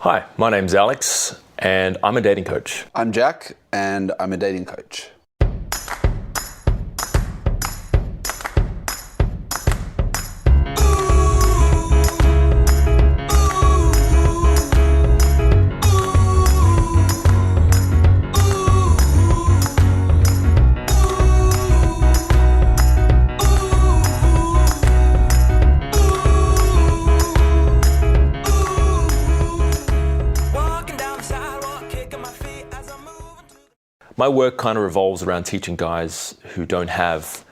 Hi, my name's Alex, and I'm a dating coach. I'm Jack, and I'm a dating coach. My work kind of revolves around teaching guys who don't have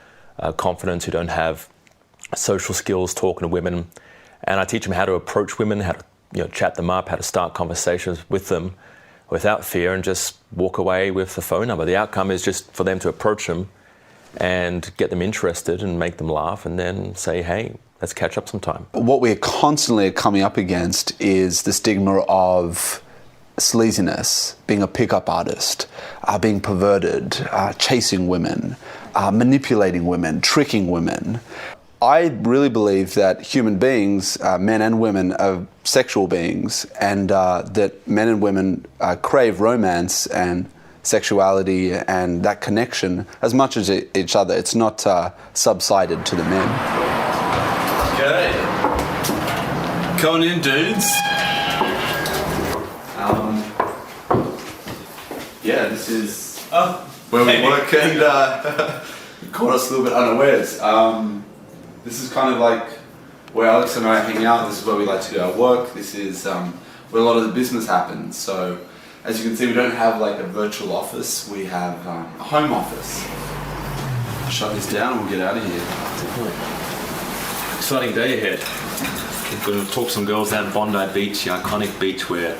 confidence, who don't have social skills talking to women, and I teach them how to approach women, how to chat them up, how to start conversations with them without fear and just walk away with the phone number. The outcome is just for them to approach them and get them interested and make them laugh and then say, hey, let's catch up sometime. What we're constantly coming up against is the stigma of sleaziness, being a pickup artist, being perverted, chasing women, manipulating women, tricking women. I really believe that human beings, men and women, are sexual beings, and that men and women crave romance and sexuality and that connection as much as each other. It's not subsided to the men. G'day. Coming in, dudes. Yeah, this is where we work, and caught us a little bit unawares. This is kind of like where Alex and I hang out. This is where we like to do our work. This is where a lot of the business happens. So, as you can see, we don't have like a virtual office. We have a home office. I'll shut this down and we'll get out of here. Exciting day ahead. We're going to talk some girls down at Bondi Beach, the iconic beach where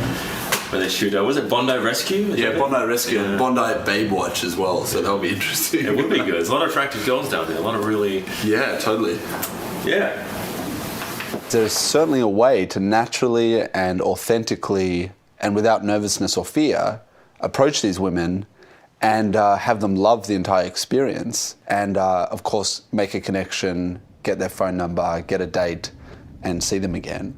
they shoot. Was it Bondi Rescue? Yeah, Bondi Rescue and Bondi Babe Watch as well, so that'll be interesting. It would be good. There's a lot of attractive girls down there. A lot of really... Yeah, totally. Yeah. There's certainly a way to naturally and authentically and without nervousness or fear approach these women and have them love the entire experience and, of course, make a connection, get their phone number, get a date, and see them again.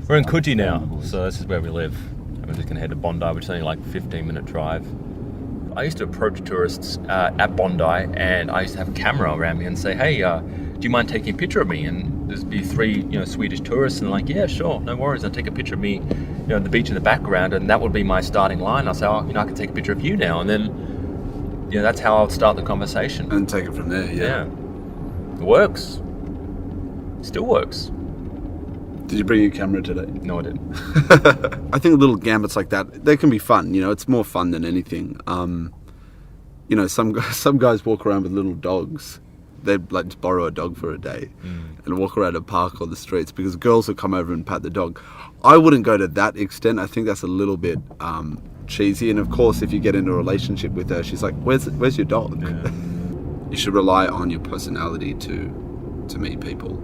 We're in Coogee now, so this is where we live. And we're just going to head to Bondi, which is only like a 15-minute drive. I used to approach tourists at Bondi, and I used to have a camera around me and say, hey, do you mind taking a picture of me? And there'd be three Swedish tourists, and they're like, yeah, sure, no worries. I'll take a picture of me on the beach in the background, and that would be my starting line. I'll say, I can take a picture of you now. And then, that's how I'll start the conversation. And take it from there, yeah. It works. Still works. Did you bring your camera today? No, I didn't. I think little gambits like that, they can be fun. It's more fun than anything. Some guys walk around with little dogs. They'd like to borrow a dog for a day and walk around a park or the streets because girls will come over and pat the dog. I wouldn't go to that extent. I think that's a little bit cheesy. And of course, if you get into a relationship with her, she's like, where's your dog? Yeah. You should rely on your personality to meet people.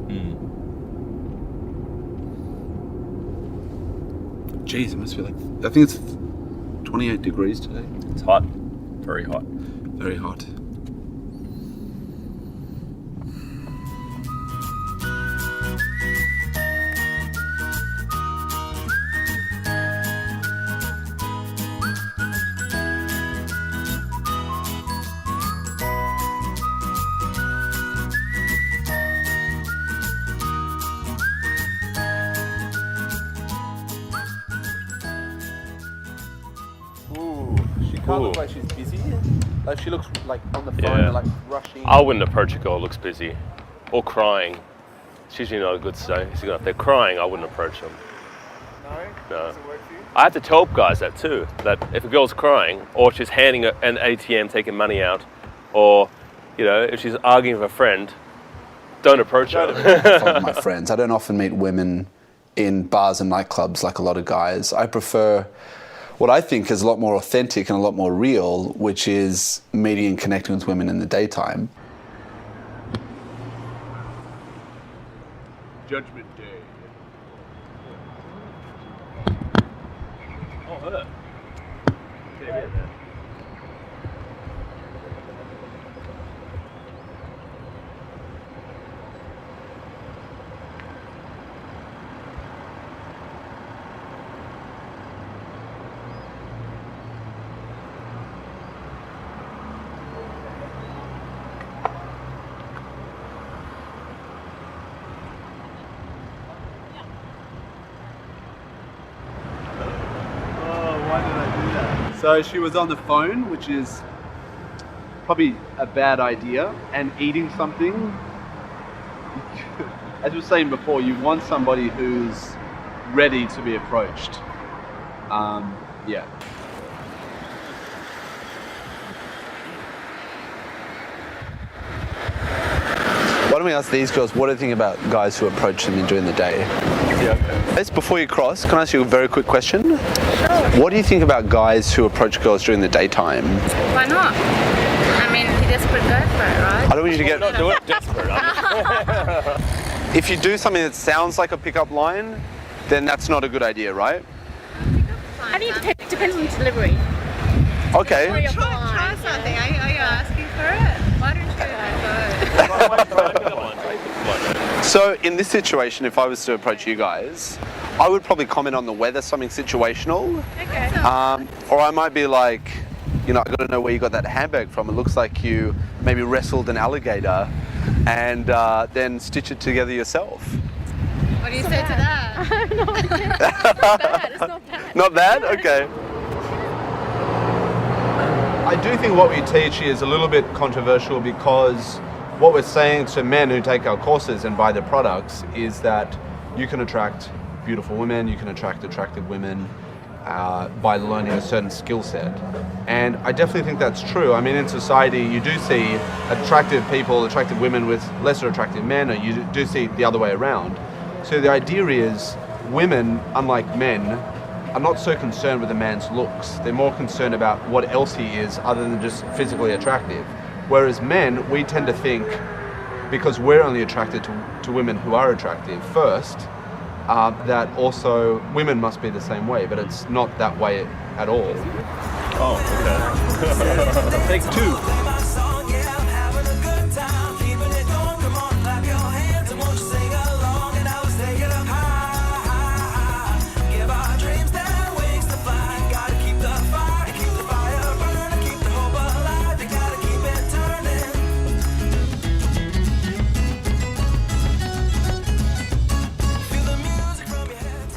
Jeez, it must be I think it's 28 degrees today. It's hot. Very hot. Very hot. Can't look like she's busy. Like she looks like on the phone, and, like rushing. I wouldn't approach a girl who looks busy or crying. It's usually not a good sign. If they're crying, I wouldn't approach them. No. Does it work for you? I have to tell guys that too. That if a girl's crying, or she's handing an ATM, taking money out, or if she's arguing with a friend, don't approach her. With my friends, I don't often meet women in bars and nightclubs like a lot of guys. I prefer what I think is a lot more authentic and a lot more real, which is meeting and connecting with women in the daytime. Judgment Day. Oh, her. So she was on the phone, which is probably a bad idea, and eating something. As we were saying before, you want somebody who's ready to be approached. Yeah. Why don't we ask these girls what do they think about guys who approach them during the day? Yeah. Okay. Before you cross, can I ask you a very quick question? Sure. What do you think about guys who approach girls during the daytime? Why not? I mean, he desperate go for it, right? I don't want you to get... Not do it desperate. If you do something that sounds like a pickup line, then that's not a good idea, right? I think it depends on the delivery. Okay. Try something. Are you asking for it? Why don't you So in this situation, if I was to approach you guys, I would probably comment on the weather, something situational. Okay. Or I might be like, you know, I got to know where you got that handbag from. It looks like you maybe wrestled an alligator and then stitch it together yourself. What do you say to that? No, it's not bad. It's not bad. Not bad? Okay. I do think what we teach is a little bit controversial because what we're saying to men who take our courses and buy the products is that you can attract beautiful women, you can attract attractive women by learning a certain skill set. And I definitely think that's true. I mean, in society, you do see attractive people, attractive women with lesser attractive men, or you do see the other way around. So the idea is women, unlike men, are not so concerned with a man's looks. They're more concerned about what else he is other than just physically attractive. Whereas men, we tend to think, because we're only attracted to women who are attractive first, that also women must be the same way, but it's not that way at all. Oh, okay. Take two.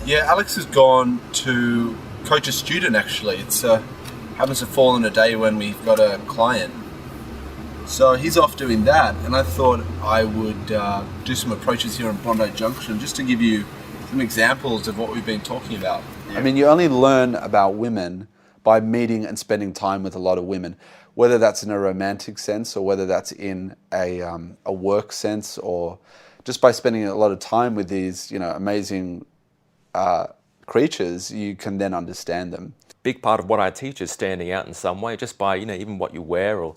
Yeah, Alex has gone to coach a student actually. It's happens to fall on a day when we've got a client. So he's off doing that, and I thought I would do some approaches here in Bondi Junction just to give you some examples of what we've been talking about. I mean, you only learn about women by meeting and spending time with a lot of women, whether that's in a romantic sense or whether that's in a work sense, or just by spending a lot of time with these, you know, amazing creatures, you can then understand them. Big part of what I teach is standing out in some way, just by, you know, even what you wear or,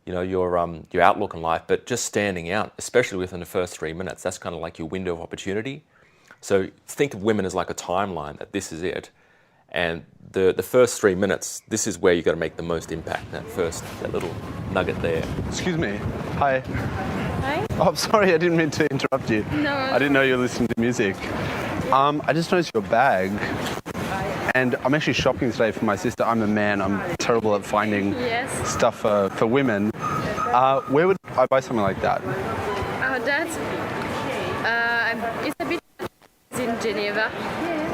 you know, your outlook in life, but just standing out, especially within the first 3 minutes. That's kind of like your window of opportunity. So think of women as like a timeline, that this is it. And the first 3 minutes, this is where you got to make the most impact, that little nugget there. Excuse me. Hi. Hi. Oh, I'm sorry, I didn't mean to interrupt you. No. I didn't know you were listening to music. I just noticed your bag, and I'm actually shopping today for my sister. I'm a man, I'm terrible at finding stuff for women. Where would I buy something like that? It's a bit in Geneva.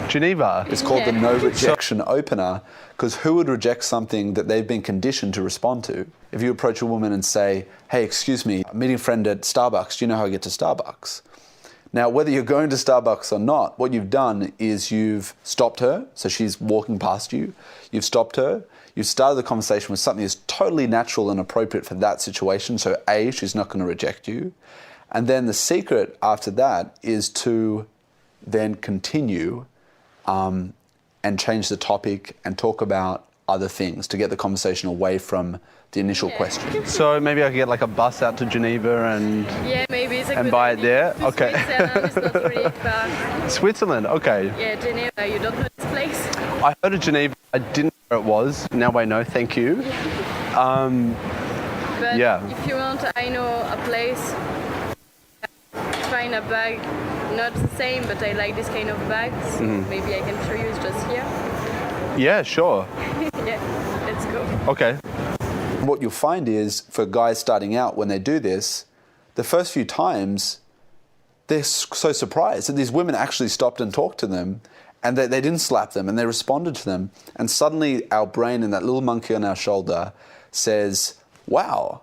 Geneva? It's called the no rejection opener, because who would reject something that they've been conditioned to respond to? If you approach a woman and say, hey, excuse me, I'm meeting a friend at Starbucks, do you know how I get to Starbucks? Now, whether you're going to Starbucks or not, what you've done is you've stopped her, so she's walking past you, you've stopped her, you've started the conversation with something that's totally natural and appropriate for that situation, so A, she's not going to reject you. And then the secret after that is to then continue and change the topic and talk about other things to get the conversation away from the initial question. So maybe I could get like a bus out to Geneva and Maybe it's a and good buy idea. it there? To Okay. Switzerland is not really far. Switzerland, okay. Yeah, Geneva, you don't know this place? I heard of Geneva, I didn't know where it was, now I know, thank you. But Yeah. if you want, I know a place, find a bag, not the same, but I like this kind of bags. Maybe I can show you, it's just here. Yeah, sure. Yeah, let's go. Okay. What you'll find is, for guys starting out, when they do this, the first few times, they're so surprised that these women actually stopped and talked to them, And they didn't slap them, and they responded to them. And suddenly our brain and that little monkey on our shoulder says, wow,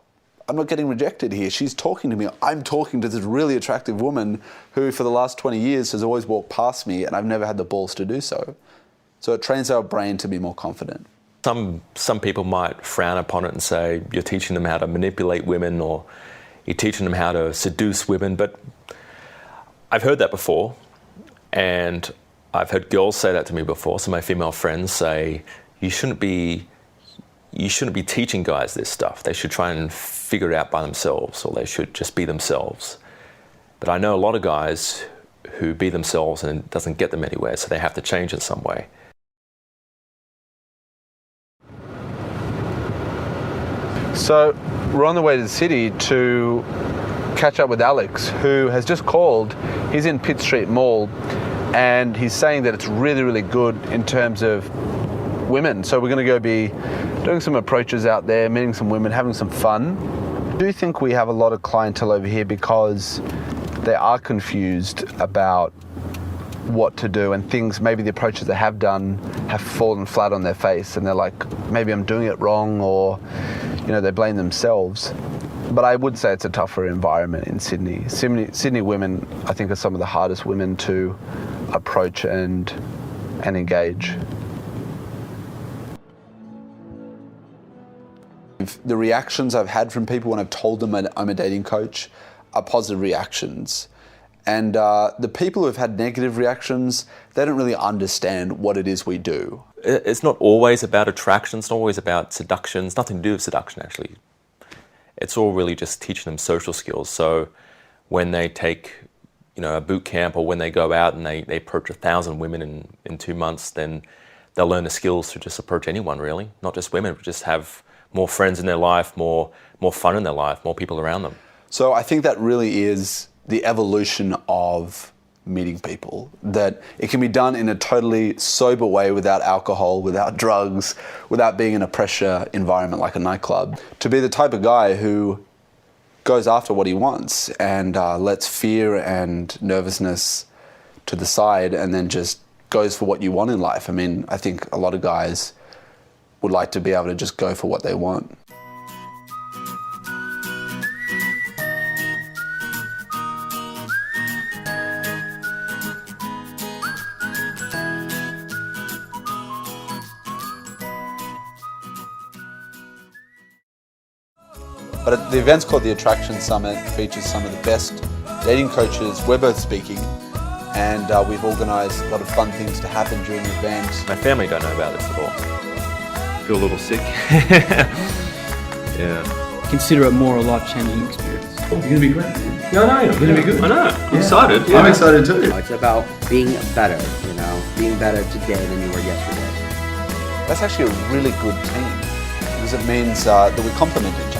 I'm not getting rejected here. She's talking to me. I'm talking to this really attractive woman who for the last 20 years has always walked past me, and I've never had the balls to do so. So it trains our brain to be more confident. Some people might frown upon it and say you're teaching them how to manipulate women or you're teaching them how to seduce women, but I've heard that before, and I've heard girls say that to me before. Some of my female friends say you shouldn't be teaching guys this stuff. They should try and figure it out by themselves, or they should just be themselves. But I know a lot of guys who be themselves and it doesn't get them anywhere, so they have to change in some way. So we're on the way to the city to catch up with Alex, who has just called. He's in Pitt Street Mall, and he's saying that it's really, really good in terms of women. So we're going to go be doing some approaches out there, meeting some women, having some fun. I do think we have a lot of clientele over here because they are confused about what to do, and things, maybe the approaches they have done have fallen flat on their face, and they're like, maybe I'm doing it wrong, or they blame themselves. But I would say it's a tougher environment in Sydney. Sydney women, I think, are some of the hardest women to approach and engage. The reactions I've had from people when I've told them I'm a dating coach are positive reactions. And the people who have had negative reactions, they don't really understand what it is we do. It's not always about attraction, it's not always about seduction. It's nothing to do with seduction, actually. It's all really just teaching them social skills. So when they take a boot camp, or when they go out and they approach 1,000 women in 2 months, then they'll learn the skills to just approach anyone, really. Not just women, but just have more friends in their life, more fun in their life, more people around them. So I think that really is the evolution of meeting people, that it can be done in a totally sober way, without alcohol, without drugs, without being in a pressure environment like a nightclub. To be the type of guy who goes after what he wants and lets fear and nervousness to the side, and then just goes for what you want in life. I mean, I think a lot of guys would like to be able to just go for what they want. But the event's called the Attraction Summit. It features some of the best dating coaches. We're both speaking, and we've organised a lot of fun things to happen during the event. My family don't know about this at all. Feel a little sick. Yeah. Consider it more a life-changing experience. You're going to be great. Yeah, I know. You're going to be good. I know. I'm excited. Yeah. I'm excited too. It's about being better, being better today than you were yesterday. That's actually a really good team, because it means that we complement each